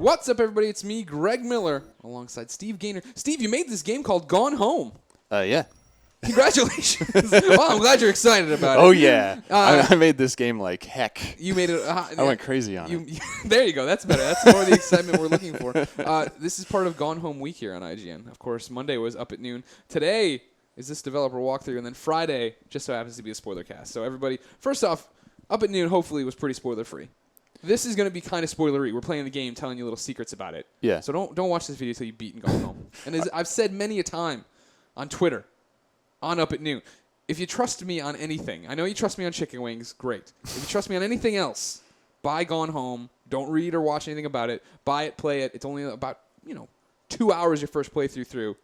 What's up, everybody? It's me, Greg Miller, alongside Steve Gaynor. Steve, you made this game called Gone Home. Yeah. Congratulations. Well, I'm glad you're excited about it. Oh, yeah. I made this game like heck. You made it. I went crazy on it. There you go. That's better. That's more of the excitement we're looking for. This is part of Gone Home Week here on IGN. Of course, Monday was up at noon. Today is this developer walkthrough, and then Friday just so happens to be a spoiler cast. So everybody, first off, up at noon hopefully was pretty spoiler-free. This is going to be kind of spoilery. We're playing the game, telling you little secrets about it. Yeah. So don't watch this video until you've beaten Gone Home. And as I've said many a time on Twitter, on Up at Noon, if you trust me on anything, I know you trust me on chicken wings, great. If you trust me on anything else, buy Gone Home. Don't read or watch anything about it. Buy it, play it. It's only about 2 hours your first playthrough through.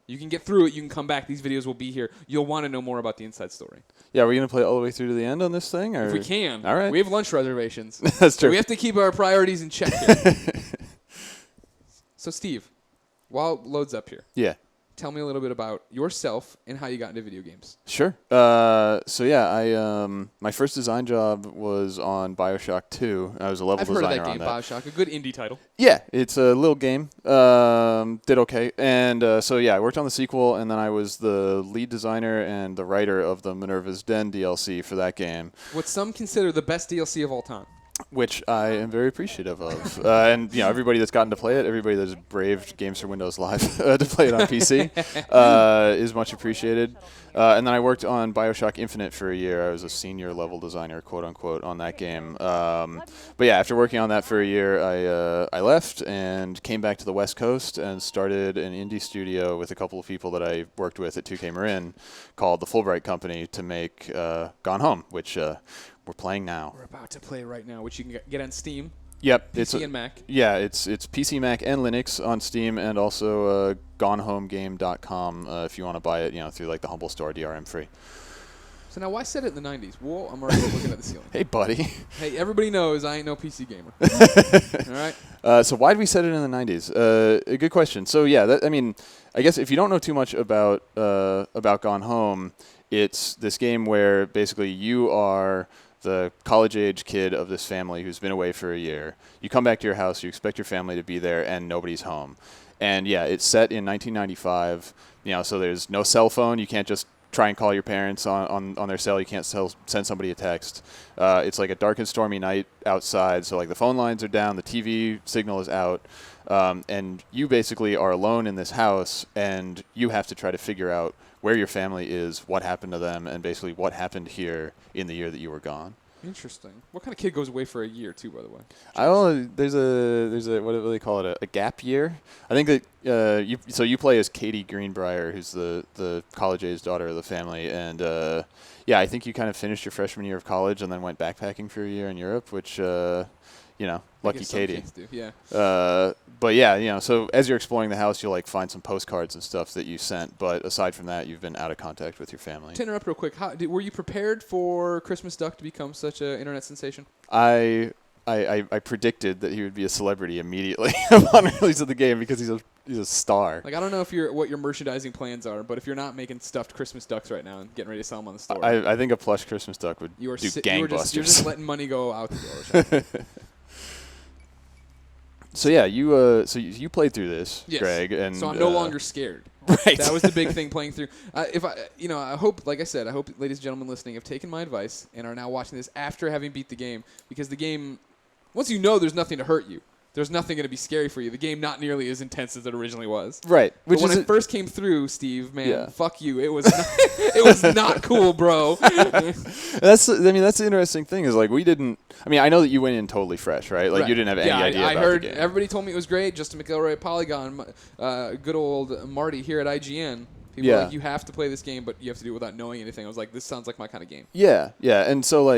You can get through it. You can come back. These videos will be here. You'll want to know more about the inside story. Yeah, are we going to play all the way through to the end on this thing? Or? If we can. All right. We have lunch reservations. That's true. So we have to keep our priorities in check here. So, Steve, while it loads up here, tell me a little bit about yourself and how you got into video games. Sure. My first design job was on BioShock 2. I was a level designer on that. I've heard of that game, BioShock, a good indie title. Yeah, it's a little game. Did okay. And I worked on the sequel, and then I was the lead designer and the writer of the Minerva's Den DLC for that game. What some consider the best DLC of all time. Which I am very appreciative of. And, everybody that's gotten to play it, everybody that's braved Games for Windows Live to play it on PC is much appreciated. And then I worked on BioShock Infinite for a year. I was a senior level designer, quote-unquote, on that game. After working on that for a year, I left and came back to the West Coast and started an indie studio with a couple of people that I worked with at 2K Marin called the Fulbright Company to make Gone Home, which we're playing now. We're about to play right now, which you can get on Steam. Yep. PC and Mac. Yeah, it's PC, Mac, and Linux on Steam, and also GoneHomeGame.com if you want to buy it, through like the Humble Store, DRM free. So now, why set it in the 90s? Whoa, I'm already looking at the ceiling. Hey, buddy. Hey, everybody knows I ain't no PC gamer. All right. So why did we set it in the 90s? A good question. So yeah, I guess if you don't know too much about Gone Home, it's this game where basically you are the college-age kid of this family who's been away for a year. You come back to your house, you expect your family to be there, and nobody's home. And yeah, it's set in 1995. So there's no cell phone. You can't just try and call your parents on their cell. You can't send somebody a text. It's like a dark and stormy night outside. So like the phone lines are down, the TV signal is out, and you basically are alone in this house, and you have to try to figure out where your family is, what happened to them, and basically what happened here in the year that you were gone. Interesting. What kind of kid goes away for a year, too, by the way? There's a what do they call it? A gap year. I think that you play as Katie Greenbrier, who's the college-age daughter of the family, and I think you kind of finished your freshman year of college and then went backpacking for a year in Europe, which lucky Katie. Kids do, yeah. So as you're exploring the house, you'll find some postcards and stuff that you sent. But aside from that, you've been out of contact with your family. To interrupt real quick, were you prepared for Christmas Duck to become such an internet sensation? I predicted that he would be a celebrity immediately upon release of the game because he's a star. I don't know what your merchandising plans are, but if you're not making stuffed Christmas ducks right now and getting ready to sell them on the store, I think a plush Christmas duck would do gangbusters. You're just letting money go out the door. So yeah, you played through this, yes. Greg, and so I'm no longer scared. Right. That was the big thing playing through. I hope, like I said, ladies and gentlemen listening have taken my advice and are now watching this after having beat the game, because the game, once there's nothing to hurt you. There's nothing going to be scary for you. The game not nearly as intense as it originally was. Right. But when it first came through, Steve, man, fuck you. It was not cool, bro. That's the interesting thing is we didn't. I know that you went in totally fresh, right? Like you didn't have any idea. I about heard the game. Everybody told me it was great. Justin McElroy at Polygon, good old Marty here at IGN. People were like, you have to play this game, but you have to do it without knowing anything. I was like, this sounds like my kind of game. Yeah, yeah. And so,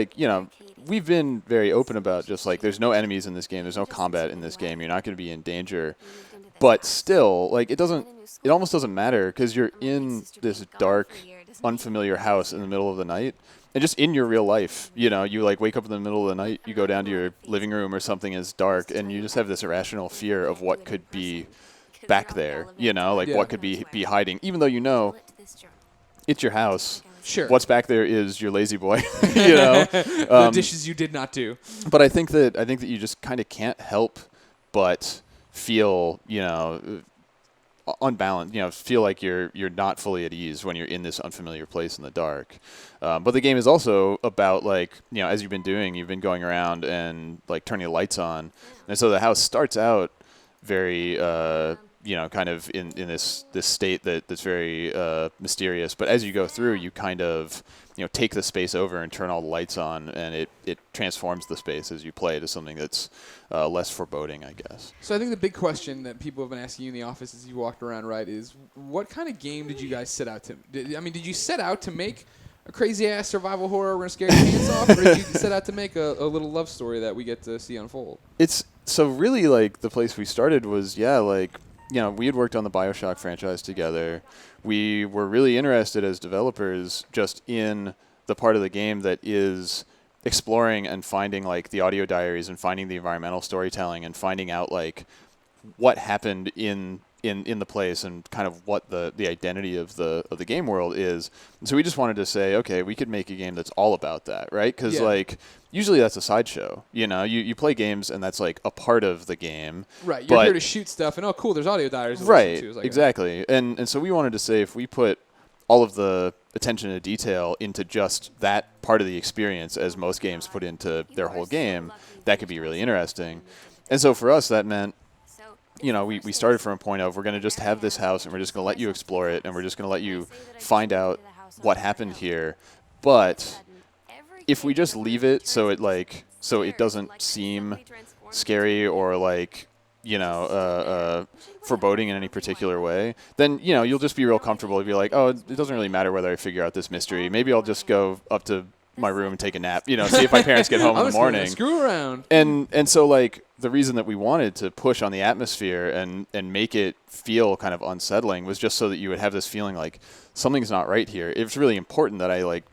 we've been very open about just, there's no enemies in this game. There's no combat in this game. You're not going to be in danger. But still, it almost doesn't matter because you're in this dark, unfamiliar house in the middle of the night. And just in your real life, you wake up in the middle of the night, you go down to your living room or something is dark, and you just have this irrational fear of what could be back there, what could be hiding, even though it's your house. Sure. What's back there is your lazy boy, the dishes you did not do. But I think that you just kind of can't help but feel, unbalanced, feel like you're not fully at ease when you're in this unfamiliar place in the dark. But the game is also about, like, as you've been going around and like turning the lights on. And so the house starts out very, kind of in this state that's very mysterious. But as you go through, you kind of, take the space over and turn all the lights on, and it transforms the space as you play to something that's less foreboding, I guess. So I think the big question that people have been asking you in the office as you walked around, right, is what kind of game did you guys set out to? Did you set out to make a crazy-ass survival horror we're going to scare your pants off, or did you set out to make a little love story that we get to see unfold? It's so really, like, the place we started was, we had worked on the BioShock franchise together. We were really interested as developers just in the part of the game that is exploring and finding, like, the audio diaries and finding the environmental storytelling and finding out, like, what happened in the place and kind of what the identity of the game world is. And so we just wanted to say, okay, we could make a game that's all about that, right? Because like usually that's a sideshow. You play games and that's like a part of the game. Right. You're here to shoot stuff and oh cool, there's audio diaries. Right. Like exactly. And so we wanted to say if we put all of the attention to detail into just that part of the experience, as most games put into their whole game, that could be really interesting. And so for us, that meant, we started from a point of we're going to just have this house and we're just going to let you explore it and we're just going to let you find out what happened here. But if we just leave it so it doesn't seem scary or like, foreboding in any particular way, then, you'll just be real comfortable. You'll be like, oh, it doesn't really matter whether I figure out this mystery. Maybe I'll just go up to my room and take a nap, see if my parents get home in the morning. Screw around. And so, like, the reason that we wanted to push on the atmosphere and make it feel kind of unsettling was just so that you would have this feeling like something's not right here. It's really important that I, like,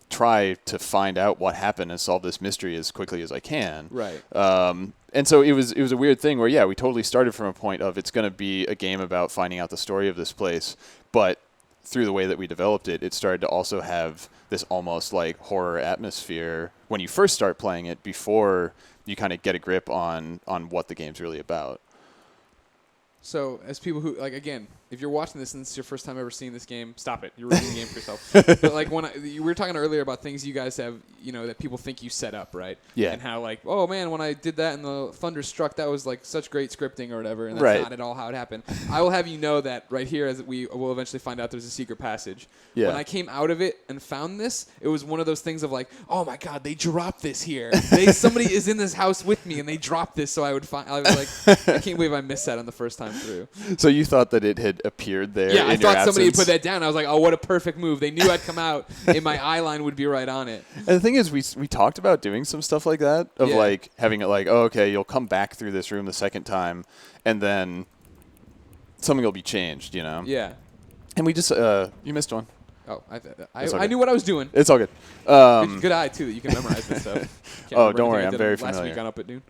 try to find out what happened and solve this mystery as quickly as I can. Right. And so it was a weird thing where, we totally started from a point of it's going to be a game about finding out the story of this place, but through the way that we developed it, it started to also have this almost like horror atmosphere when you first start playing it before you kind of get a grip on what the game's really about. So, as people who, like, again, if you're watching this and this is your first time ever seeing this game, stop it. You're ruining the game for yourself. But, like, we were talking earlier about things you guys have, that people think you set up, right? Yeah. And how, like, oh, man, when I did that and the thunder struck, that was, like, such great scripting or whatever, and that's not at all how it happened. I will have you know that right here, as we will eventually find out there's a secret passage. Yeah. When I came out of it and found this, it was one of those things of, like, oh, my God, they dropped this here. Somebody is in this house with me, and they dropped this, so I was like, I can't believe I missed that on the first time through. So you thought that it had appeared there? Yeah, I thought somebody had absence. put that down. I was like, oh, what a perfect move. They knew I'd come out, and my eye line would be right on it. And the thing is, we talked about doing some stuff like that, of like having it like, oh, okay, you'll come back through this room the second time, and then something will be changed, Yeah. And we just, you missed one. Oh, I knew what I was doing. It's all good. Good eye, too, that you can memorize this stuff. Oh, don't worry, I'm very familiar. Last week on Up at Noon.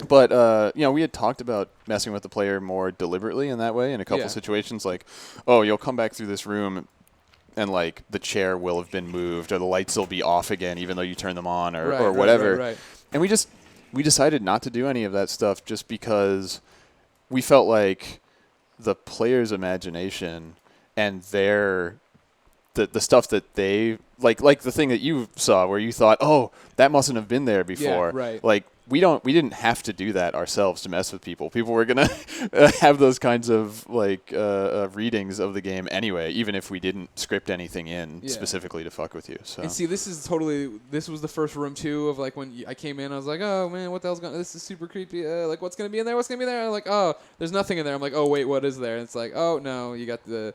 But, we had talked about messing with the player more deliberately in that way in a couple situations. Like, oh, you'll come back through this room and, like, the chair will have been moved or the lights will be off again even though you turn them on or whatever. Right. And we decided not to do any of that stuff just because we felt like the player's imagination and the stuff that they, like the thing that you saw where you thought, oh, that mustn't have been there before. Yeah, right. Like, we didn't have to do that ourselves to mess with people. People were going to have those kinds of like readings of the game anyway, even if we didn't script anything in specifically to fuck with you. So. And see, this was the first room too of like when I came in, I was like, oh man, what the hell's this is super creepy. Like what's going to be in there? What's going to be there? I'm like, oh, there's nothing in there. I'm like, oh wait, what is there? And it's like, oh no, you got the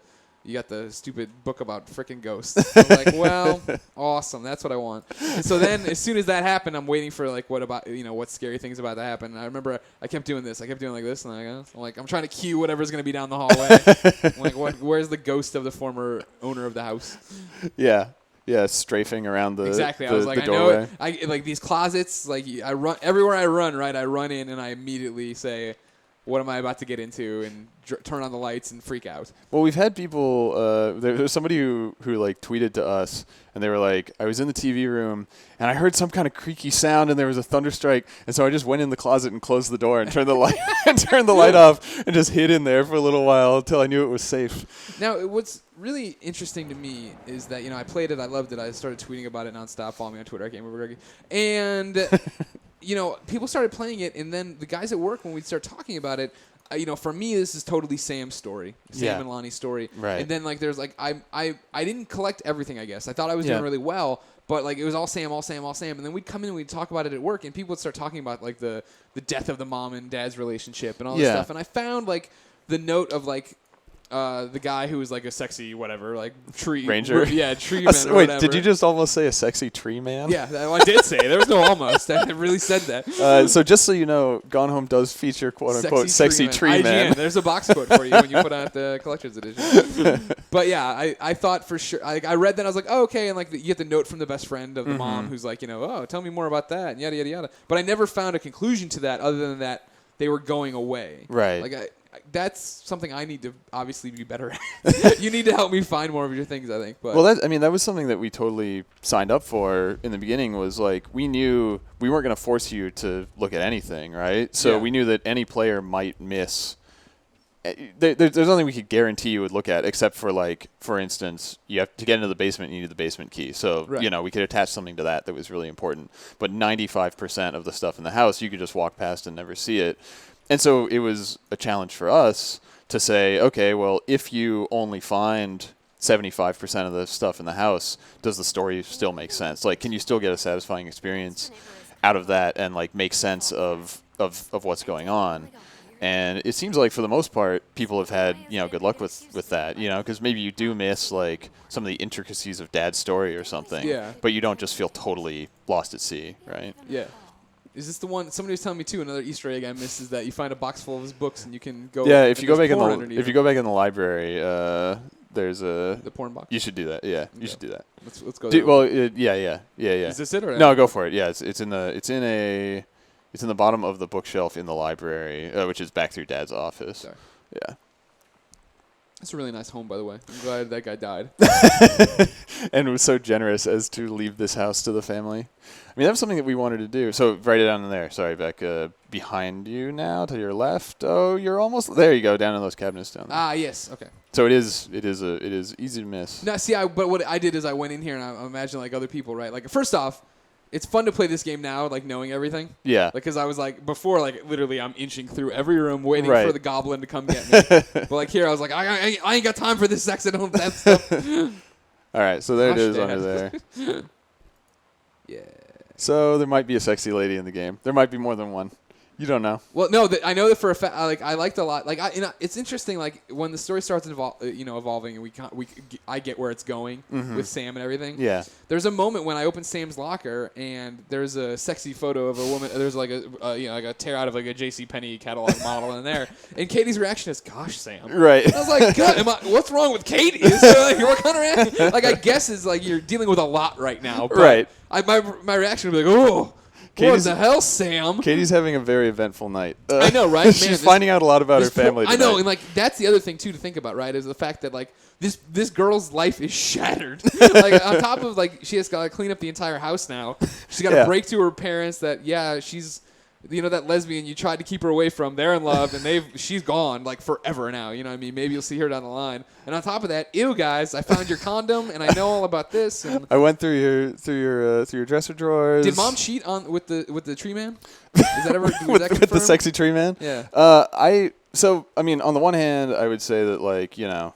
stupid book about frickin' ghosts. I'm like, well, awesome. That's what I want. And so then as soon as that happened, I'm waiting for like what scary things about to happen. And I remember I kept doing this. I kept doing like this. And I'm trying to cue whatever's going to be down the hallway. I'm like, where's the ghost of the former owner of the house? Yeah. Yeah, strafing around the exactly. I was like, I doorway. know it. Like these closets, like I run everywhere I run, right? I run in and I immediately say, what am I about to get into and turn on the lights and freak out. Well, we've had people. There was somebody who like tweeted to us, and they were like, "I was in the TV room, and I heard some kind of creaky sound, and there was a thunderstrike, and so I just went in the closet and closed the door and turned the light off, and just hid in there for a little while until I knew it was safe." Now, what's really interesting to me is that I played it, I loved it, I started tweeting about it nonstop. Follow me on Twitter, and people started playing it, and then the guys at work, when we start talking about it. For me, this is totally Sam's story, Sam and Lonnie's story. Right. And then there's I didn't collect everything. I guess I thought I was doing really well, but it was all Sam. And then we'd come in and we'd talk about it at work, and people would start talking about the death of the mom and dad's relationship and all this stuff. And I found the note of the guy who was a sexy whatever tree ranger. Tree man. Or wait, whatever. did you just almost say a sexy tree man? Yeah, I did say it. There was no almost. I really said that. So just so you know, Gone Home does feature quote unquote sexy tree man. There's a box quote for you when you put out the collector's edition. But yeah, I thought for sure. I read that, I was like, oh, okay, and you get the note from the best friend of the mom who's oh, tell me more about that and yada yada yada. But I never found a conclusion to that other than that they were going away. Right. That's something I need to obviously be better at. You need to help me find more of your things, I think. But. Well, that was something that we totally signed up for in the beginning. Was we knew we weren't going to force you to look at anything, right? So we knew that any player might miss. There's nothing we could guarantee you would look at, except for instance, you have to get into the basement. You need the basement key, so we could attach something to that was really important. But 95% of the stuff in the house, you could just walk past and never see it. And so it was a challenge for us to say, okay, well, if you only find 75% of the stuff in the house, does the story still make sense? Can you still get a satisfying experience out of that and make sense of what's going on? And it seems like for the most part, people have had good luck with that, because maybe you do miss some of the intricacies of Dad's story or something, but you don't just feel totally lost at sea, right? Yeah. Is this the one? Somebody was telling me too. Another Easter egg I missed is that you find a box full of his books and you can go. Yeah, if you go back in the library, there's the porn box. You should do that. Yeah, you should do that. Let's go. Yeah. Is this it or no? Go for it. Yeah, it's in the bottom of the bookshelf in the library, which is back through Dad's office. Sorry. Yeah. That's a really nice home, by the way. I'm glad that guy died. And was so generous as to leave this house to the family. I mean, that was something that we wanted to do. So write it down in there. Sorry, Beck. Behind you now, to your left. Oh, you're almost there. You go down in those cabinets down there. Ah, yes. Okay. So it is easy to miss. No, see, but what I did is I went in here and I imagine other people, right? First off, it's fun to play this game now, knowing everything. Yeah. Because I was before, literally I'm inching through every room waiting for the goblin to come get me. But here I was I ain't got time for this accidental death stuff. All right, so there it is under there. Yeah. So there might be a sexy lady in the game. There might be more than one. You don't know. Well, no, I know that for a fact. I liked a lot. It's interesting. When the story starts evolving, and I get where it's going with Sam and everything. Yeah. There's a moment when I open Sam's locker and there's a sexy photo of a woman. There's a tear out of a JCPenney catalog model in there, and Katie's reaction is, "Gosh, Sam." Right. And I was like, God, what's wrong with Katie? What kind of reaction? I guess is you're dealing with a lot right now. But right. My reaction would be oh. What the hell, Sam? Katie's having a very eventful night. I know, right? She's finding out a lot about her family tonight. I know, and that's the other thing too to think about, right? Is the fact that this girl's life is shattered. On top of she has got to clean up the entire house now. She's got to break to her parents that she's that lesbian you tried to keep her away from. They're in love and she's gone forever now. You know what I mean? Maybe you'll see her down the line. And on top of that, ew, guys, I found your condom and I know all about this. And I went through your dresser drawers. Did Mom cheat on with the tree man? Is that ever with the sexy tree man? Yeah. I mean, on the one hand, I would say that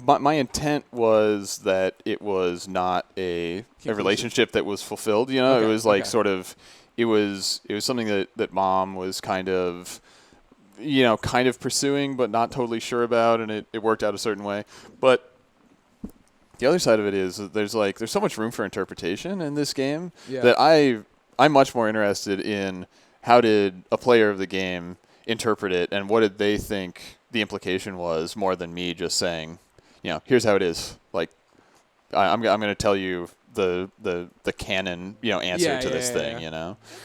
my intent was that it was not a relationship that was fulfilled. Okay, it was sort of. It was something that Mom was kind of pursuing, but not totally sure about, and it worked out a certain way. But the other side of it is that there's so much room for interpretation in this game that I'm much more interested in how did a player of the game interpret it and what did they think the implication was more than me just saying, here's how it is. I'm going to tell you the canon answer to this thing,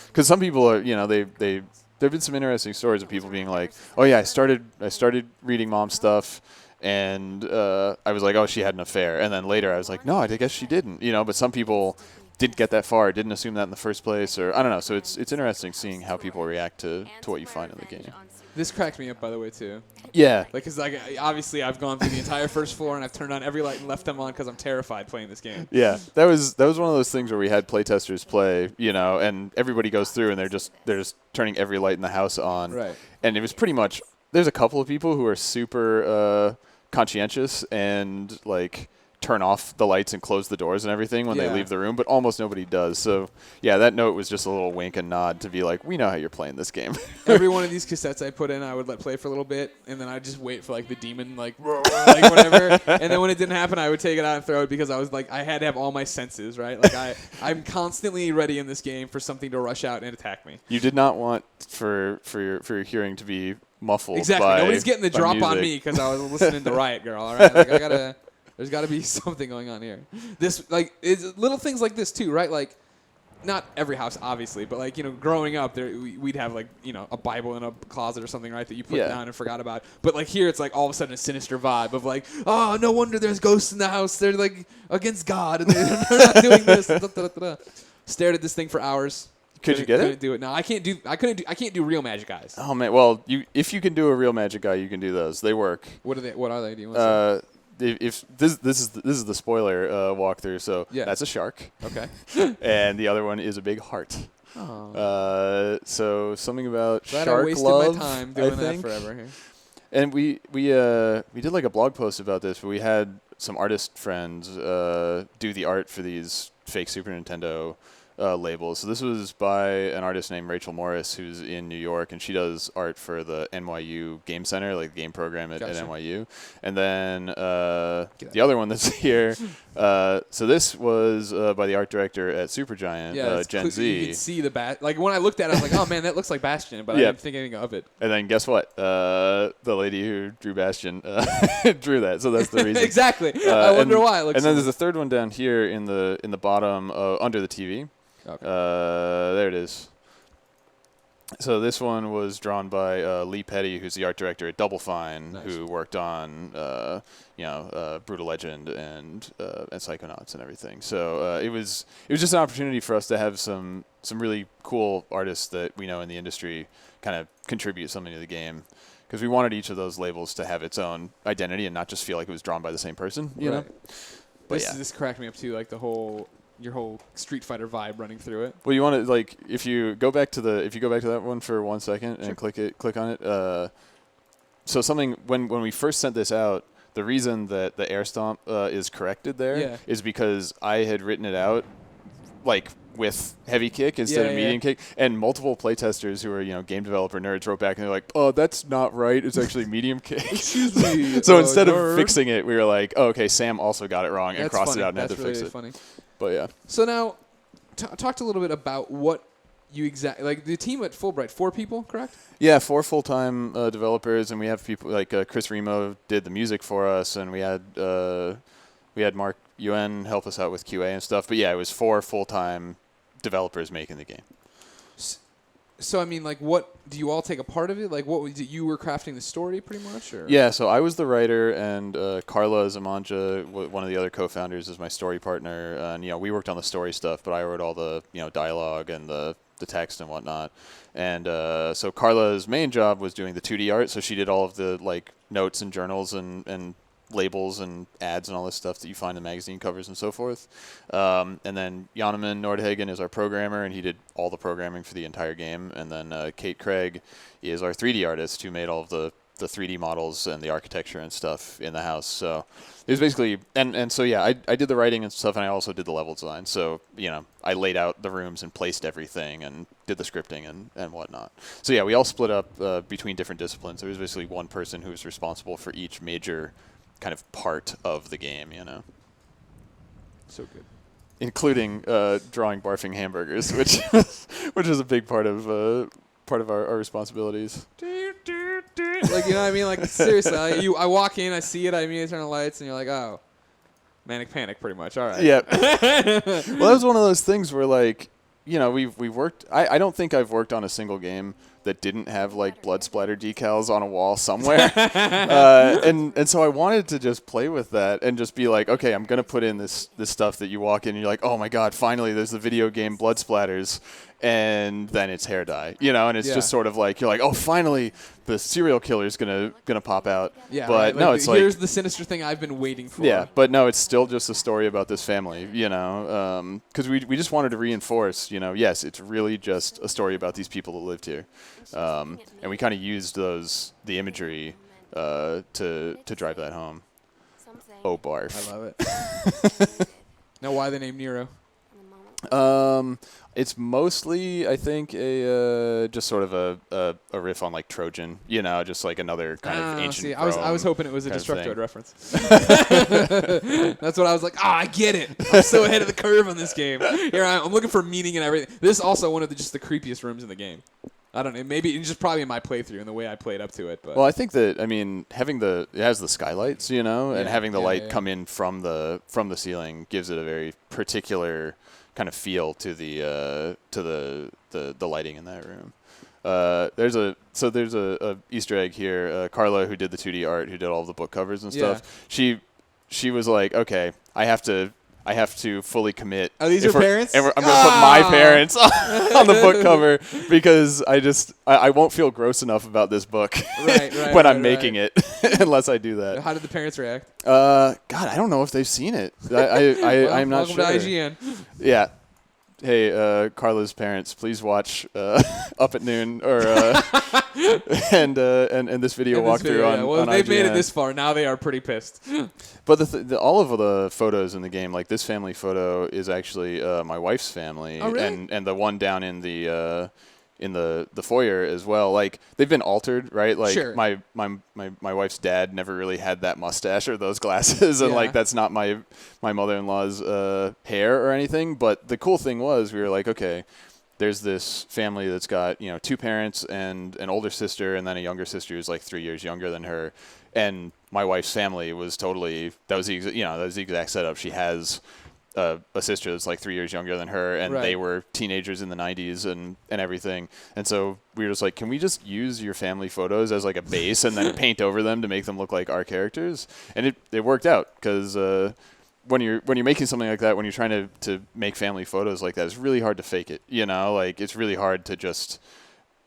because some people are they there've been some interesting stories of people being like, oh yeah, I started reading Mom's stuff, and I was like, oh, she had an affair, and then later I was like, no, I guess she didn't, but some people didn't get that far, didn't assume that in the first place, or I don't know. So it's interesting seeing how people react to what you find in the game. This cracked me up, by the way, too. Yeah. Because obviously I've gone through the entire first floor and I've turned on every light and left them on because I'm terrified playing this game. Yeah, that was one of those things where we had playtesters play, and everybody goes through and they're just turning every light in the house on. Right. And it was pretty much, there's a couple of people who are super conscientious and like turn off the lights and close the doors and everything when they leave the room, but almost nobody does. So yeah, that note was just a little wink and nod to be like, we know how you're playing this game. Every one of these cassettes I put in, I would let play for a little bit, and then I'd just wait for like the demon, like whatever. And then when it didn't happen, I would take it out and throw it because I was like, I had to have all my senses, right? Like I'm constantly ready in this game for something to rush out and attack me. You did not want for your hearing to be muffled. Exactly. Nobody's getting the drop music on me because I was listening to Riot Girl. All right, like there's got to be something going on here. This it's little things like this too, right? Like, not every house, obviously, but like growing up, we'd have like a Bible in a closet or something, right? That you put down and forgot about. But like here, it's like all of a sudden a sinister vibe of like, oh, no wonder there's ghosts in the house. They're like against God and they're not doing this. Stared at this thing for hours. Could you get it? Couldn't do it. No, I can't do real magic eyes. Oh man, well, if you can do a real magic eye, you can do those. They work. What are they? Do you want to say? If this is the spoiler walkthrough, so that's a shark. Okay. And the other one is a big heart. Oh. So something about Glad shark I wasted love. my time doing that forever here. And we did like a blog post about this, but we had some artist friends do the art for these fake Super Nintendo labels. So this was by an artist named Rachel Morris, who's in New York, and she does art for the NYU Game Center, like the game program at NYU. And then the other one that's here, so this was by the art director at Supergiant, Gen Z. You can see the like when I looked at it, I was like, oh man, that looks like Bastion, but I didn't think anything of it. And then guess what? The lady who drew Bastion drew that, so that's the reason. Exactly. I wonder why it looks. And then there's a third one down here in the bottom under the TV. Okay. There it is. So this one was drawn by Lee Petty, who's the art director at Double Fine, who worked on Brutal Legend and Psychonauts and everything. So it was just an opportunity for us to have some really cool artists that we know in the industry kind of contribute something to the game, because we wanted each of those labels to have its own identity and not just feel like it was drawn by the same person. You know. But this cracked me up too, like your whole Street Fighter vibe running through it. Well, you want to if you go back to that one for 1 second and click on it. So something when we first sent this out, the reason that the air stomp is corrected there is because I had written it out like with heavy kick instead of medium kick, and multiple playtesters who are game developer nerds wrote back and they're like, oh, that's not right, it's actually medium kick. Excuse me. So instead of fixing it, we were like, oh, okay, Sam also got it wrong and crossed it out and had to fix it. Funny. But yeah. So now, talked a little bit about what you exactly like. The team at Fulbright, 4 people, correct? Yeah, 4 full-time developers, and we have people like Chris Remo did the music for us, and we had Mark Yuen help us out with QA and stuff. But yeah, it was 4 full-time developers making the game. So I mean, like, what do you all take a part of it? Like, what was it, you were crafting the story, pretty much? Or? Yeah, so I was the writer, and Carla Zamanja, one of the other co-founders, is my story partner. And we worked on the story stuff, but I wrote all the dialogue and the text and whatnot. And so Carla's main job was doing the 2D art, so she did all of the notes and journals and labels and ads and all this stuff that you find in magazine covers and so forth. And then Jonaman Nordhagen is our programmer, and he did all the programming for the entire game. And then Kate Craig is our 3D artist, who made all of the 3D models and the architecture and stuff in the house. So it was basically, and so yeah, I did the writing and stuff, and I also did the level design. So I laid out the rooms and placed everything and did the scripting and whatnot. So yeah, we all split up between different disciplines. There was basically one person who was responsible for each major kind of part of the game, So good. Including drawing barfing hamburgers, which is a big part of our responsibilities. Like, you know what I mean? Like, seriously, I walk in, I see it, I immediately turn the lights, and you're like, oh, manic panic, pretty much. All right. Yeah. Well, that was one of those things where we've worked. I don't think I've worked on a single game that didn't have like blood splatter decals on a wall somewhere. And so I wanted to just play with that and just be like, okay, I'm gonna put in this stuff that you walk in and you're like, oh my god, finally there's the video game blood splatters, and then it's hair dye, and it's just sort of like you're like, oh, finally the serial killer's gonna pop out. Yeah, but right. no, it's like, here's the sinister thing I've been waiting for. Yeah, but no, it's still just a story about this family, because we just wanted to reinforce, yes, it's really just a story about these people that lived here, and we kind of used the imagery to drive that home. Oh, barf. I love it. Now, why the name Nero? It's mostly, I think, just sort of a riff on like Trojan, just like another kind of ancient. See, I was hoping it was a Destructoid reference. That's what I was like. I get it. I'm so ahead of the curve on this game. Here I'm looking for meaning and everything. This is also one of just the creepiest rooms in the game. I don't know. Maybe it's just probably in my playthrough and the way I played up to it. But well, I think that having it has the skylights, and having the light come in from the ceiling gives it a very particular kind of feel to the lighting in that room. There's a Easter egg here. Carla, who did the 2D art, who did all the book covers and stuff, she was like, okay, I have to fully commit. Oh, these are parents? I'm going to put my parents on the book cover because I won't feel gross enough about this book when I'm making it unless I do that. How did the parents react? God, I don't know if they've seen it. I'm not sure. Welcome to IGN. Yeah. Hey, Carla's parents, please watch Up at Noon or and this video walkthrough on. Well, on they've IGN. made it this far. Now they are pretty pissed. But all of the photos in the game, like this family photo, is actually my wife's family, oh, really? and the one down in the foyer as well. Like they've been altered, right? Like sure. my wife's dad never really had that mustache or those glasses, and like that's not my mother-in-law's hair or anything. But the cool thing was we were like, okay, there's this family that's got two parents and an older sister and then a younger sister who's like 3 years younger than her, and my wife's family was totally that was the exact setup. She has a sister that's like 3 years younger than her, and they were teenagers in the 90s and everything. And so we were just like, can we just use your family photos as like a base and then paint over them to make them look like our characters? And it worked out because when you're making something like that, when you're trying to make family photos like that, it's really hard to fake it. Like it's really hard to just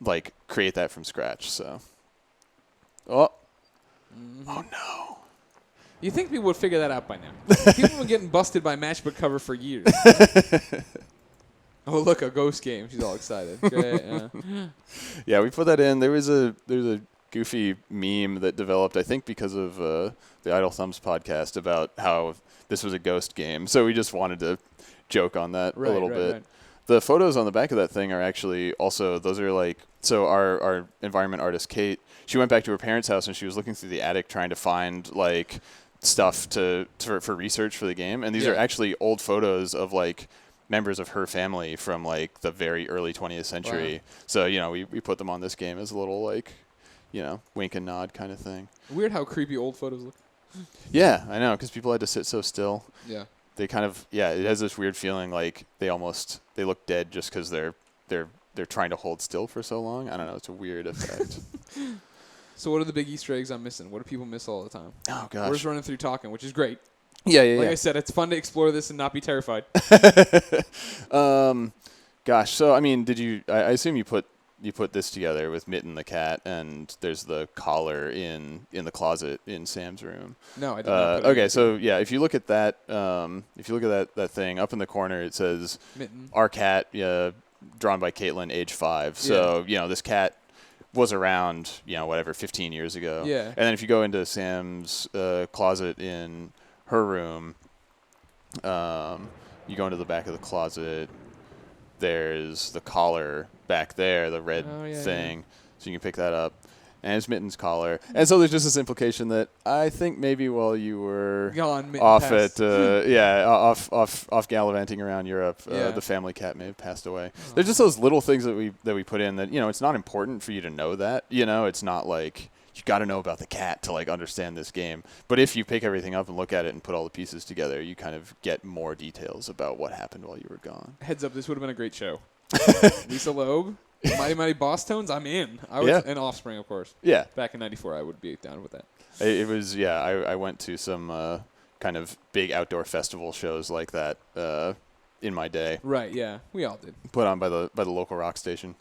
like create that from scratch. So, oh no. You think people would figure that out by now? People have been getting busted by matchbook cover for years. Oh, look, a ghost game. She's all excited. Great, yeah, we put that in. There's a goofy meme that developed, I think, because of the Idle Thumbs podcast about how this was a ghost game. So we just wanted to joke on that a little bit. Right. The photos on the back of that thing are actually also, those are like, so our environment artist, Kate, she went back to her parents' house and she was looking through the attic trying to find like stuff for research for the game. And these are actually old photos of like members of her family from like the very early 20th century. Wow. So, we put them on this game as a little like, wink and nod kind of thing. Weird how creepy old photos look. Yeah, I know, because people had to sit so still. Yeah. They kind of, it has this weird feeling like they look dead just because they're trying to hold still for so long. I don't know. It's a weird effect. So what are the big Easter eggs I'm missing? What do people miss all the time? Oh, gosh. We're just running through talking, which is great. Yeah. Like I said, it's fun to explore this and not be terrified. Gosh. So, I mean, I assume you put this together with Mitten the cat, and there's the collar in the closet in Sam's room. No, I didn't. Okay, so yeah, if you look at that, that thing up in the corner, it says Mitten. Our cat, drawn by Caitlin, age 5. So this cat was around 15 years ago. Yeah. And then if you go into Sam's closet in her room, you go into the back of the closet. There's the collar back there, the red thing. So you can pick that up. And it's Mitten's collar. And so there's just this implication that I think maybe while you were off gallivanting around Europe, the family cat may have passed away. Oh. There's just those little things that we put in that, it's not important for you to know that. It's not like you got to know about the cat to like understand this game. But if you pick everything up and look at it and put all the pieces together, you kind of get more details about what happened while you were gone. Heads up, this would have been a great show. Lisa Loeb, Mighty Mighty Boss Tones. I'm in. And Offspring, of course. Yeah. Back in '94, I would be down with that. It was I went to some kind of big outdoor festival shows like that in my day. Right. Yeah. We all did. Put on by the local rock station.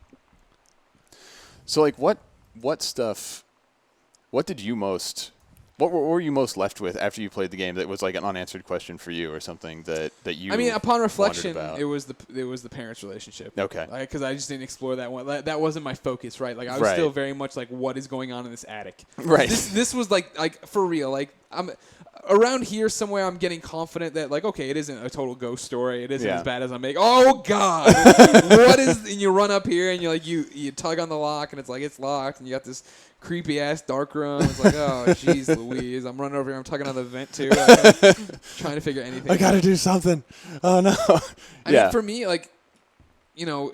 So like what stuff? What did you most? What were you most left with after you played the game that was like an unanswered question for you or something that you? I mean, upon reflection, about? it was the parents' relationship. Okay. Because I just didn't explore that one. That wasn't my focus, right? Like I was still very much like, what is going on in this attic? Right. This was like for real. Like I'm around here somewhere. I'm getting confident that like, okay, it isn't a total ghost story. It isn't as bad as I make. Oh God, what is? And you run up here and you're like you tug on the lock and it's like it's locked and you got this creepy ass dark room. It's like, oh jeez Louise, I'm running over here. I'm tugging on the vent too. Trying to figure anything. I gotta do something. Oh no. I mean, for me, like,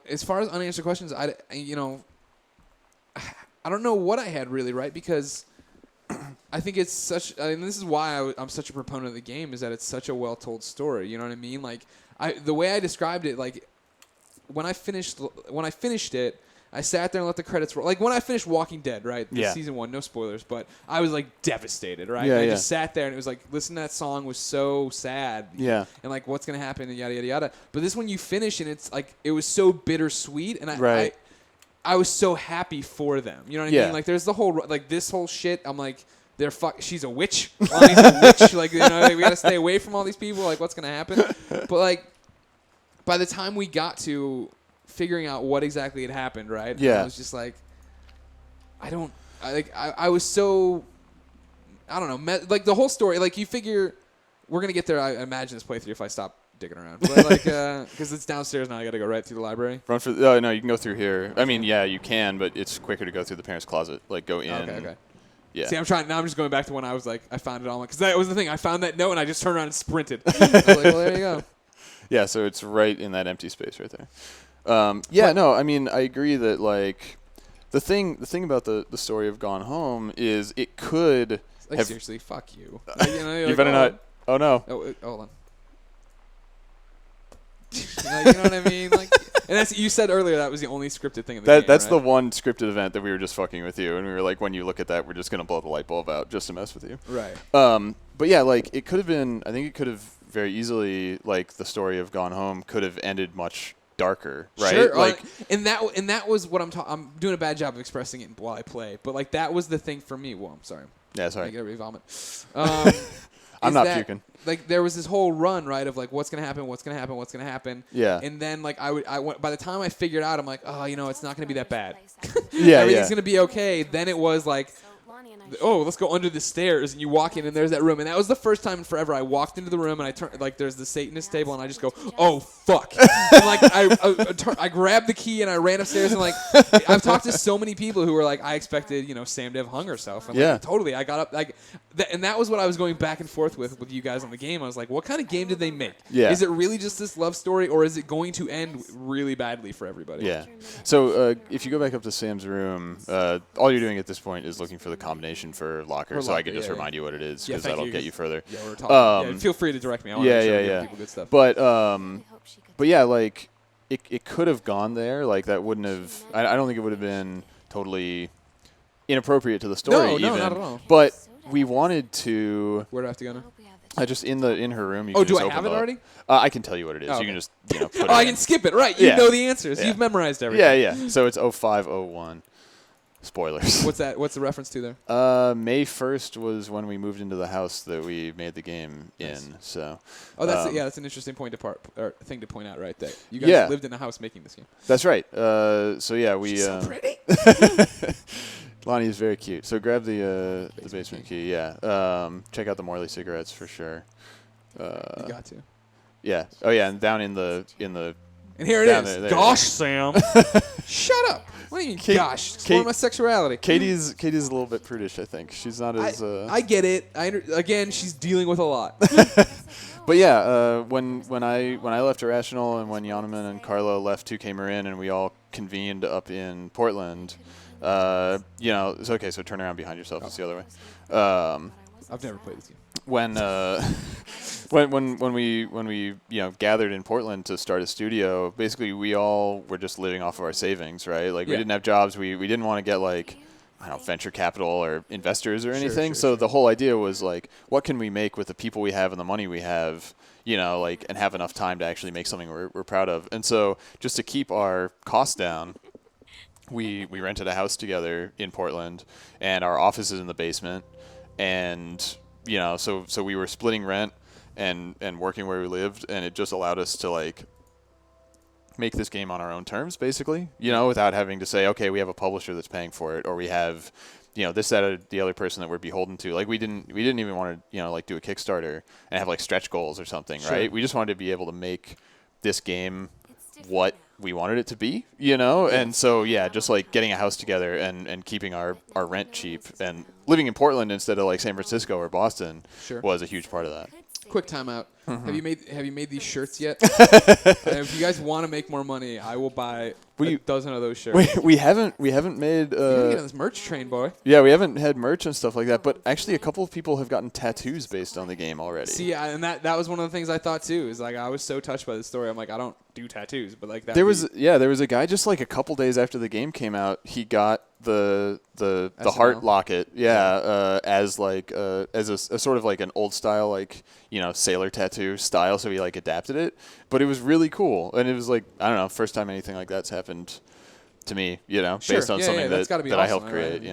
as far as unanswered questions, I don't know what I had really, right? Because I think it's such. I mean, this is why I'm such a proponent of the game is that it's such a well told story. You know what I mean? Like, the way I described it, like, when I finished it. I sat there and let the credits roll. Like when I finished Walking Dead, right? Season 1, no spoilers, but I was like devastated, right? Yeah, I just sat there and it was like, listen to that song was so sad. Yeah. And like, what's going to happen and yada, yada, yada. But this one you finish and it's like, it was so bittersweet. And I was so happy for them. You know what I mean? Like there's the whole, like this whole shit. I'm like, she's a witch. Lonnie's a witch. Like, we got to stay away from all these people. Like what's going to happen? But like, by the time we got to figuring out what exactly had happened, right? Yeah. I was just like, I was so, I don't know, like the whole story, like you figure we're going to get there, I imagine, this playthrough if I stop digging around. But like, because it's downstairs now, I got to go right through the library. Oh, no, you can go through here. I mean, yeah, you can, but it's quicker to go through the parents' closet. Like go in. Okay. Yeah. See, I'm just going back to when I was like, I found it all. Because that was the thing. I found that note and I just turned around and sprinted. I was like, well, there you go. Yeah, so it's right in that empty space right there. I mean, I agree that like the thing about the story of Gone Home is it could like seriously, fuck you. Like, you like, better not. Oh no. Hold on. You know what I mean? Like, and that's you said earlier that was the only scripted thing in the game. That's right? the one scripted event that we were just fucking with you, and we were like, when you look at that, we're just gonna blow the light bulb out just to mess with you. Right. But yeah, like it could have been. I think it could have very easily, like the story of Gone Home could have ended much darker, right? Sure, like, and that was what I'm doing a bad job of expressing it while I play, but like that was the thing for me. Well, I'm sorry. Yeah, sorry. I get everybody vomit. I'm not puking. Like there was this whole run, right, of like what's gonna happen. Yeah. And then like I went, by the time I figured out, I'm like, oh, it's not gonna be that bad. Yeah, everything's gonna be okay. Then it was like, oh, let's go under the stairs, and you walk in, and there's that room, and that was the first time in forever I walked into the room, and I turned, like, there's the Satanist table, and I just go, oh fuck, and like I grabbed the key and I ran upstairs, and like I've talked to so many people who were like, I expected Sam to have hung herself, and like, totally, I got up like, and that was what I was going back and forth with you guys on the game. I was like, what kind of game did they make? Yeah. Is it really just this love story, or is it going to end really badly for everybody? Yeah. So if you go back up to Sam's room, all you're doing at this point is looking for the combination for locker, so I can just remind you what it is, because that'll get you further. Yeah, we're talking. Feel free to direct me. I want to show people good stuff. But yeah, like it could have gone there. Like that wouldn't have. I don't think it would have been totally inappropriate to the story. No, not at all. But we wanted to. Where do I have to go now? Just in her room. You Oh, can do just I open have it already? I can tell you what it is. Oh, you can okay. just put it I in. can skip it. Right, you know the answers. Yeah. You've memorized everything. Yeah. So it's 0501. Spoilers. What's that? What's the reference to there? May 1st was when we moved into the house that we made the game in. So. Oh, that's an interesting thing to point out, right? That you guys lived in a house making this game. That's right. So yeah, we. She's so pretty. Lonnie is very cute. So grab the basement key. Yeah. Check out the Morley cigarettes for sure. You got to. Yeah. Oh yeah, and down in the. And here it is. There. Gosh, Sam. Shut up. What do you mean, gosh? Explore my sexuality. Katie's a little bit prudish, I think. She's not as. I get it. Again, she's dealing with a lot. But yeah, when I left Irrational and when Yonaman and Carlo left 2K Marin and we all convened up in Portland, it's okay. So turn around behind yourself. It's the other way. I've never played this game. When we gathered in Portland to start a studio, basically we all were just living off of our savings, right? Like we didn't have jobs. We didn't want to get like, I don't know, venture capital or investors or anything. So the whole idea was like, what can we make with the people we have and the money we have, and have enough time to actually make something we're proud of. And so just to keep our costs down, we rented a house together in Portland, and our office is in the basement. And, so we were splitting rent and working where we lived, and it just allowed us to like make this game on our own terms, basically, without having to say, okay, we have a publisher that's paying for it, or we have, this, that, or the other person that we're beholden to. Like we didn't even want to, like do a Kickstarter and have like stretch goals or something, right? We just wanted to be able to make this game what we wanted it to be, And so, just like getting a house together and keeping our rent cheap and living in Portland instead of like San Francisco or Boston was a huge part of that. Quick timeout. Have you made these shirts yet? If you guys want to make more money, I will buy a dozen of those shirts. We haven't made. You gotta get on this merch train, boy. Yeah, we haven't had merch and stuff like that. But actually, a couple of people have gotten tattoos based on the game already. See, and that was one of the things I thought too. Is like I was so touched by the story. I'm like, I don't do tattoos, but like that. There was a guy just like a couple days after the game came out. He got the heart locket, as like as a sort of like an old style like sailor tattoo style. So he like adapted it, but it was really cool, and it was like, I don't know, first time anything like that's happened to me, based on something that awesome, I helped create,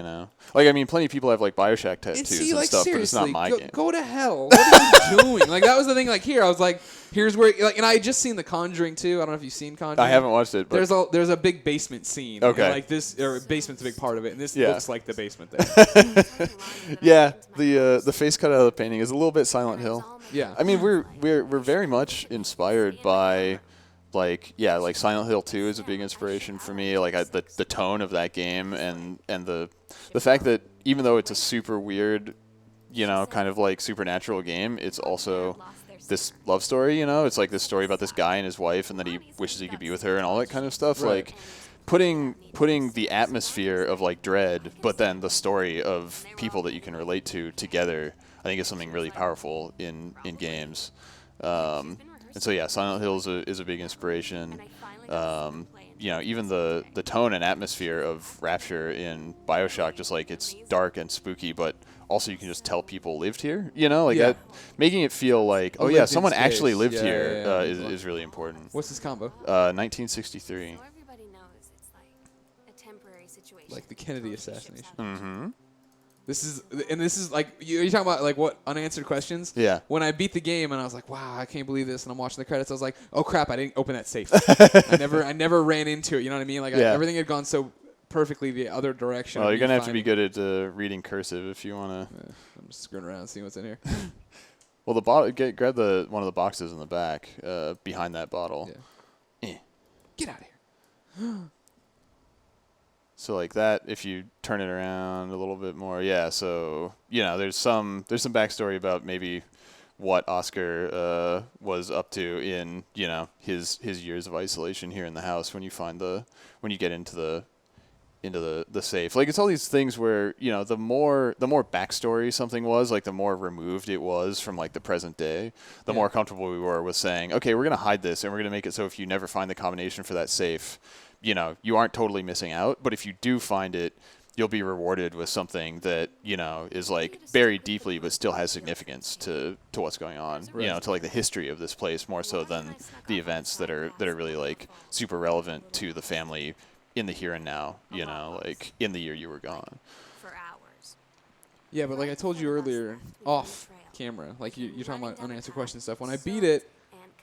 Like, I mean, plenty of people have like BioShock tattoos and stuff, but it's not my game. Go to hell. What are you doing? Like, that was the thing. Like, here, I was like, here's where, like, and I had just seen The Conjuring too. I don't know if you've seen Conjuring. I haven't watched it, but there's a big basement scene. Okay. And like this, or basement's a big part of it, and this looks like the basement there. Yeah, the face cut out of the painting is a little bit Silent Hill. Yeah. I mean, we're very much inspired by. Like Silent Hill 2 is a big inspiration for me. Like the tone of that game and the fact that even though it's a super weird, kind of like supernatural game, it's also this love story. It's like this story about this guy and his wife, and that he wishes he could be with her and all that kind of stuff. Right. Like putting the atmosphere of like dread, but then the story of people that you can relate to together, I think is something really powerful in games. And so Silent Hill is a big inspiration. Even the tone and atmosphere of Rapture in BioShock, just like it's dark and spooky, but also you can just tell people lived here. That, making it feel like someone actually lived here is really important. What's this combo? 1963. So everybody knows it's like a temporary situation. Like the Kennedy assassination. Mm-hmm. This is like you're talking about like what unanswered questions. Yeah. When I beat the game and I was like, wow, I can't believe this, and I'm watching the credits, I was like, oh crap, I didn't open that safe. I never ran into it. You know what I mean? Like everything had gone so perfectly the other direction. Well, you're gonna have to be good at reading cursive if you wanna. I'm just screwing around, seeing what's in here. Well, grab one of the boxes in the back behind that bottle. Yeah. Get out of here. So like that, if you turn it around a little bit more, so there's some backstory about maybe what Oscar was up to in his years of isolation here in the house when you get into the safe. Like it's all these things where the more backstory something was, like the more removed it was from like the present day, the more comfortable we were with saying, okay, we're gonna hide this and we're gonna make it so if you never find the combination for that safe, you aren't totally missing out, but if you do find it, you'll be rewarded with something that, is like buried deeply but still has significance to what's going on, to like the history of this place more so than the events that are really like super relevant to the family in the here and now, like in the year you were gone. For hours. Yeah, but like I told you earlier, off camera, like you're talking about unanswered question stuff. When I beat it,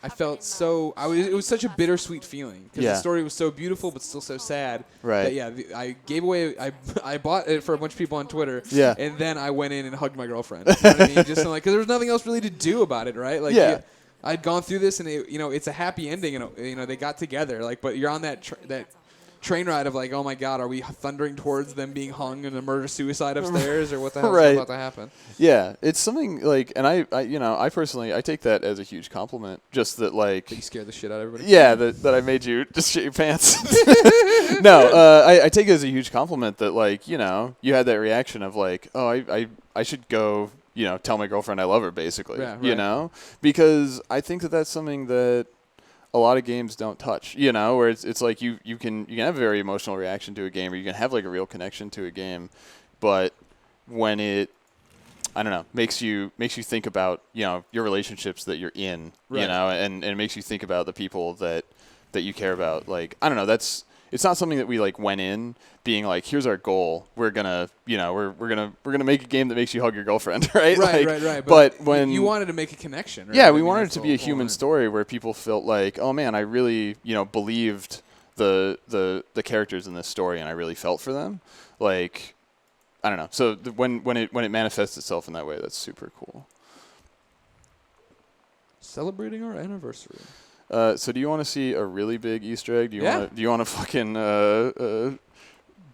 I felt it was such a bittersweet feeling because the story was so beautiful but still so sad. Right. That, I gave away. I bought it for a bunch of people on Twitter. Yeah. And then I went in and hugged my girlfriend. You know what I mean? Just like because there was nothing else really to do about it, right? Like I'd gone through this and it's a happy ending and they got together. Like, but you're on that train ride of like, oh my God, are we thundering towards them being hung in a murder-suicide upstairs, or what the hell is about to happen? Yeah, it's something like, and I personally, I take that as a huge compliment, just that like. That you scared the shit out of everybody? Yeah, that I made you just shit your pants. No, I take it as a huge compliment that like, you had that reaction of like, oh, I should go, tell my girlfriend I love her, basically. Yeah, You right. know, because I think that that's something that a lot of games don't touch. Where it's like you can have a very emotional reaction to a game, or you can have like a real connection to a game, but when it, I don't know, makes you think about your relationships that you're in, Right. and it makes you think about the people that you care about. Like, I don't know, it's not something that we like went in being like, here's our goal. We're gonna we're gonna make a game that makes you hug your girlfriend, right? Right. But when you wanted to make a connection, right? yeah, I we mean, wanted it that's to the be a whole human point. story where people felt like, oh man, I really believed the characters in this story, and I really felt for them. Like, I don't know. So when it manifests itself in that way, that's super cool. Celebrating our anniversary. So do you want to see a really big Easter egg? Do Yeah. you want to fucking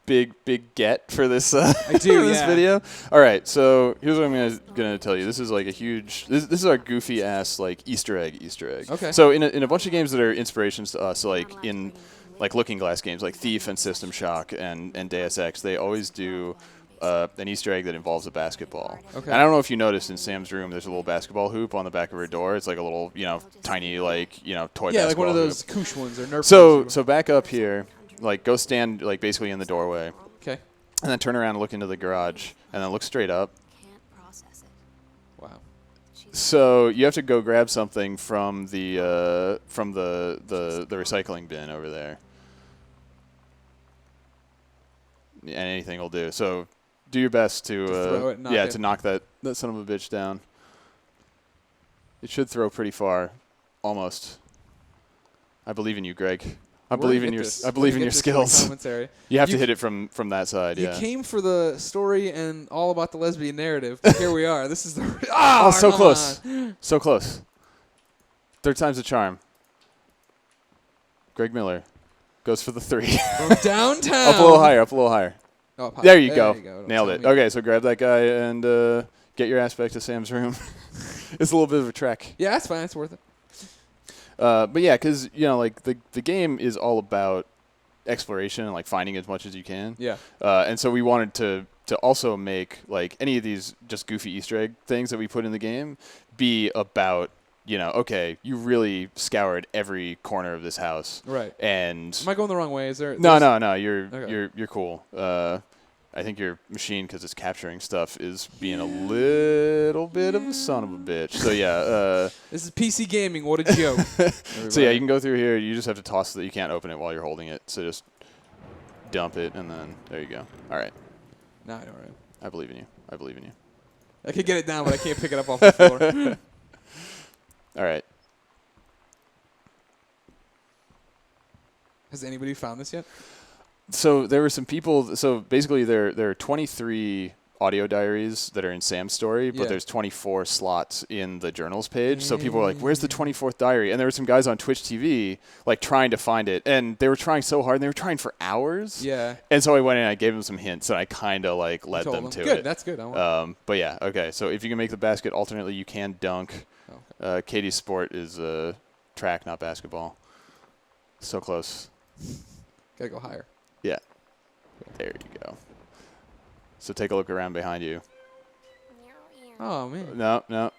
big get for this do, for this yeah. video? All right. So here's what I'm gonna tell you. This is like a huge. This is our goofy ass like Easter egg. Okay. So in a bunch of games that are inspirations to us, like in like Looking Glass games, like Thief and System Shock and Deus Ex, they always do an Easter egg that involves a basketball. Okay. And I don't know if you noticed in Sam's room, there's a little basketball hoop on the back of her door. It's like a little, tiny, like, toy basketball Yeah, like one of hoop. those Koosh ones or Nerf ones. So back up here, like go stand like basically in the doorway, Okay. and then turn around and look into the garage, and then look straight up. Can't process it. Wow. She's So you have to go grab something from the recycling bin over there. And anything will do. So do your best to throw it, knock it. to knock that son of a bitch down. It should throw pretty far, almost. I believe in you, Greg. I believe in your skills. Commentary. You have You to hit it from that side. You Yeah. came for the story and all about the lesbian narrative. Here we are. This is the. Oh, so come close. on. So close. Third time's the charm. Greg Miller goes for the 3. From downtown. Up a little higher. Oh, pop. There you go. Don't Nailed tell it. me. Okay, so grab that guy and get your ass back to Sam's room. It's a little bit of a trek. Yeah, that's fine. It's worth it. But yeah, because, like the game is all about exploration and like finding as much as you can. Yeah. And so we wanted to also make like any of these just goofy Easter egg things that we put in the game be about, okay, you really scoured every corner of this house. Right. And Am I going the wrong way? Is there? no, there's- you're cool. I think your machine, because it's capturing stuff, is being a little bit of a son of a bitch. So yeah. This is PC gaming. What a joke. So yeah, you can go through here. You just have to toss it. You can't open it while you're holding it. So just dump it, and then there you go. All right. Nah, I know, right? I believe in you. I could get it down, but I can't pick it up off the floor. All right. Has anybody found this yet? So there were some people. So basically, there are 23 audio diaries that are in Sam's story, but Yeah. there's 24 slots in the journals page. So people were like, "Where's the 24th diary?" And there were some guys on Twitch TV like trying to find it, and they were trying so hard. And they were trying for hours. Yeah. And so I went in and I gave them some hints, and I kind of like led Told them to Good. it. That's good. I want But yeah, okay. So if you can make the basket alternately, you can dunk. okay. Katie's sport is track, not basketball. So close. Gotta go higher. Yeah. There you go. So take a look around behind you. Oh man. No.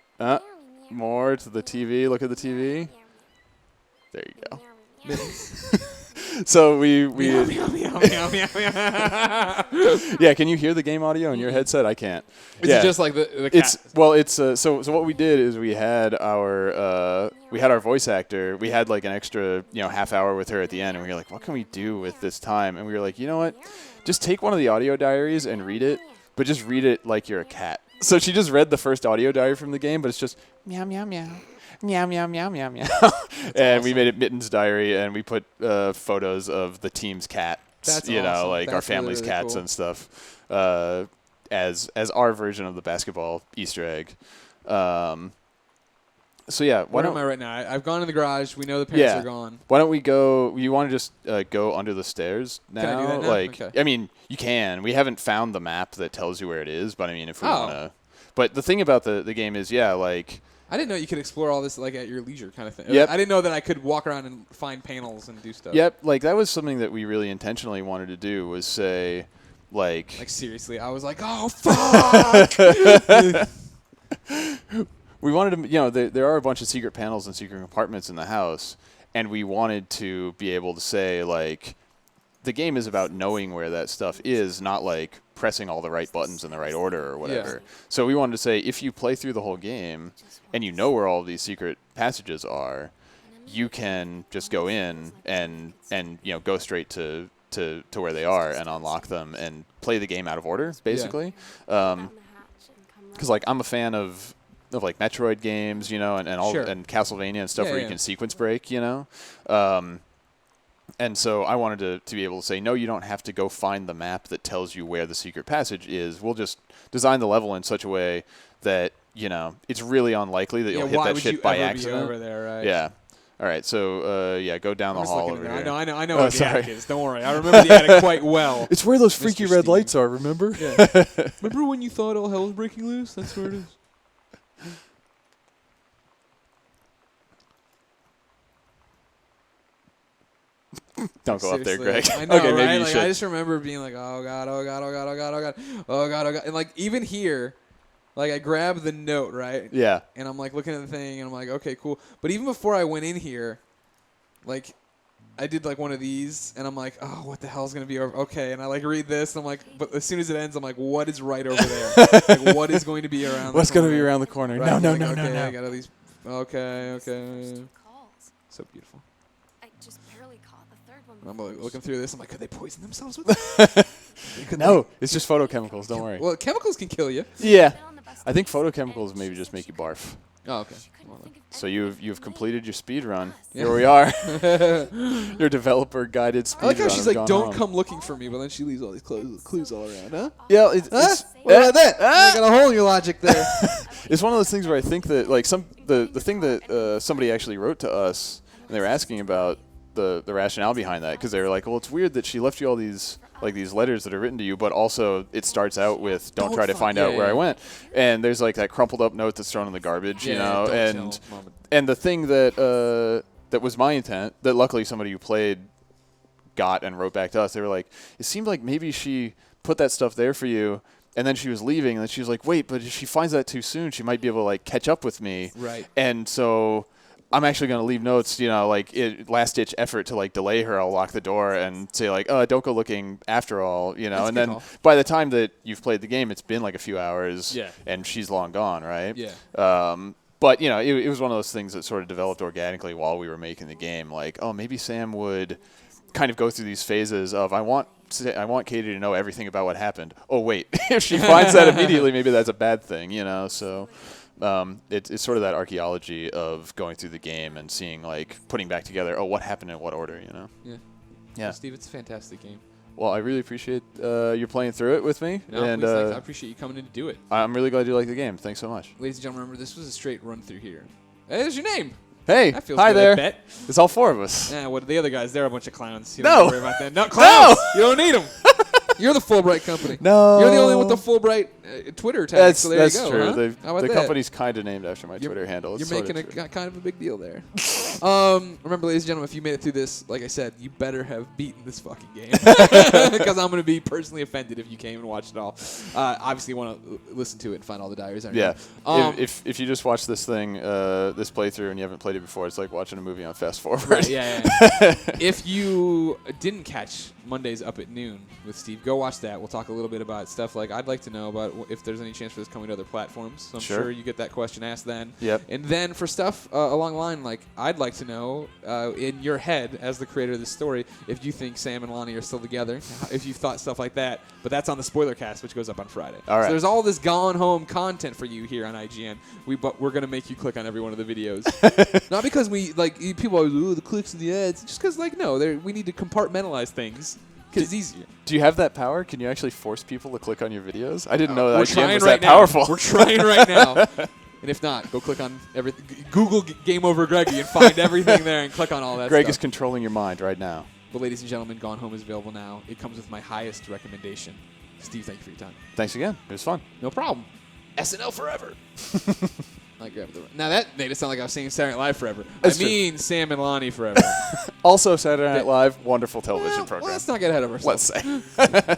More to the TV. Look at the TV. There you go. So we Meow, meow, meow, meow, meow, meow. yeah. Can you hear the game audio in your headset? I can't. Is yeah. it just like the cat? It's so what we did is we had our voice actor. We had like an extra half hour with her at the end, and we were like, what can we do with this time? And we were like, you know what? Just take one of the audio diaries and read it, but just read it like you're a cat. So she just read the first audio diary from the game, but it's just meow meow meow. Meow meow meow meow meow, and we made it Mitten's diary, and we put photos of the team's cat. That's like awesome. our That's family's really, really cats cool. and stuff, as our version of the basketball Easter egg. So yeah, Where am I right now? I've gone in the garage. We know the parents are gone. Why don't we go? You want to just go under the stairs now? Can I do that now? Like, Okay. I mean, you can. We haven't found the map that tells you where it is, but I mean, if we Oh. want to. But the thing about the game is, like. I didn't know you could explore all this like at your leisure kind of thing. Yep. I didn't know that I could walk around and find panels and do stuff. Yep, like that was something that we really intentionally wanted to do was say, like Like seriously, I was like, oh fuck. We wanted to, there are a bunch of secret panels and secret compartments in the house, and we wanted to be able to say, like, the game is about knowing where that stuff is, not, like, pressing all the right buttons in the right order or whatever. Yeah. So we wanted to say, if you play through the whole game and you know where all these secret passages are, you can just go in and go straight to where they are and unlock them and play the game out of order, basically. Because like I'm a fan of like Metroid games, and all Sure. and Castlevania and stuff where you yeah. can sequence break, and so I wanted to be able to say, no, you don't have to go find the map that tells you where the secret passage is. We'll just design the level in such a way that it's really unlikely that you'll hit why that would shit you by ever accident. Be over there, right? Yeah. All right, so go down the I'm just hall looking over at here. it. I know Oh, what the sorry. attic is. Don't worry. I remember the attic quite well. It's where those freaky Mr. red Steve. lights are. Remember? Yeah. Remember when you thought all hell was breaking loose? That's where it is. Don't go up there, Seriously. Greg. I know, okay, right? maybe you Like, should. I just remember being like, oh god, oh god, oh god, oh god, oh god, oh god, oh god, and like even here, like I grabbed the note, right? Yeah. And I'm like looking at the thing, and I'm like, okay, cool. But even before I went in here, like I did like one of these, and I'm like, oh, what the hell's gonna be over? Okay, and I like read this, and I'm like, but as soon as it ends, I'm like, what is right over there? Like, what is going to be around? What's the going to corner? be around the corner? Right? No, Like, no, okay, no. I got all these. Okay. Calls. So beautiful. I just barely caught the third one. And I'm before like we looking should- through this. I'm like, could they poison themselves with it? Could No, it's just photochemicals. Don't worry. Well, chemicals can kill you. Yeah. Been on the bus I think twice, photochemicals and maybe she just said make she you barf. Oh, okay. She couldn't Well, think of So anything you've for completed your speed run. Yeah. Here we are. Your developer guided speed I like how run she's of like, Gone don't Home. come looking for me, but then she leaves all these clues all around, huh? Yeah, it's What about that? You got a hole in your logic there. it's one of those things where I think that like the thing that somebody actually wrote to us and they were asking about the rationale behind that because they were like, well, it's weird that she left you all these letters that are written to you, but also it starts out with don't try to find out where I went, and there's like that crumpled up note that's thrown in the garbage, don't and tell Mom. and the thing that that was my intent that luckily somebody who played got and wrote back to us, they were like, it seemed like maybe she put that stuff there for you. And then she was leaving, and then she was like, wait, but if she finds that too soon, she might be able to, like, catch up with me. Right. And so I'm actually going to leave notes, like, last-ditch effort to, like, delay her. I'll lock the door and say, like, don't go looking after all, That's And a good then call. by the time that you've played the game, it's been, like, a few hours. Yeah. And she's long gone, right? Yeah. But, it was one of those things that sort of developed organically while we were making the game. Like, oh, maybe Sam would kind of go through these phases of, I want Katie to know everything about what happened. Oh, wait, if she finds that immediately, maybe that's a bad thing, So it's sort of that archaeology of going through the game and seeing, like, putting back together, what happened in what order, Yeah. Yeah. Well, Steve, it's a fantastic game. Well, I really appreciate you playing through it with me. No, and please, thanks. I appreciate you coming in to do it. I'm really glad you like the game. Thanks so much. Ladies and gentlemen, remember, this was a straight run through here. Hey, there's your name. Hey, That feels hi good, I there. bet. It's all four of us. Nah, what the other guys? They're a bunch of clowns. You No. don't have to worry about that. No, clowns. You don't need them. You're the Fulbright company. No. You're the only one with the Fulbright Twitter tag. That's so there that's you go. true. Huh? The How about the that? company's kind of named after my You're- Twitter handle. It's You're sorta making true. kind of a big deal there. Remember, ladies and gentlemen, if you made it through this, like I said, you better have beaten this fucking game. Because I'm going to be personally offended if you came and watched it all. Obviously, you want to listen to it and find all the diaries. Yeah. If If you just watch this thing, this playthrough, and you haven't played it before, it's like watching a movie on fast forward. Right, yeah. If you didn't catch Mondays up at noon with Steve, go watch that. We'll talk a little bit about stuff like I'd like to know about if there's any chance for this coming to other platforms. So I'm Sure. sure you get that question asked then. Yep. And then for stuff along the line, like I'd like to know in your head as the creator of this story, if you think Sam and Lonnie are still together, if you've thought stuff like that. But that's on the spoiler cast, which goes up on Friday. All right. So there's all this Gone Home content for you here on IGN. But we're gonna make you click on every one of the videos. Not because we like people always the clicks and the ads. Just because we need to compartmentalize things because it's easier. Do you have that power? Can you actually force people to click on your videos? I didn't know We're that IGN trying was right that now. powerful. We're trying right now. And if not, go click on everything. Google Game Over Greggy and find everything there and click on all that Greg stuff. is controlling your mind right now. But ladies and gentlemen, Gone Home is available now. It comes with my highest recommendation. Steve, thank you for your time. Thanks again. It was fun. No problem. SNL forever. I grabbed the. Now that made it sound like I was saying Saturday Night Live forever. That's I true. mean Sam and Lonnie forever. Also, Saturday Night Live, wonderful television Well, program. let's not get ahead of ourselves. Let's say.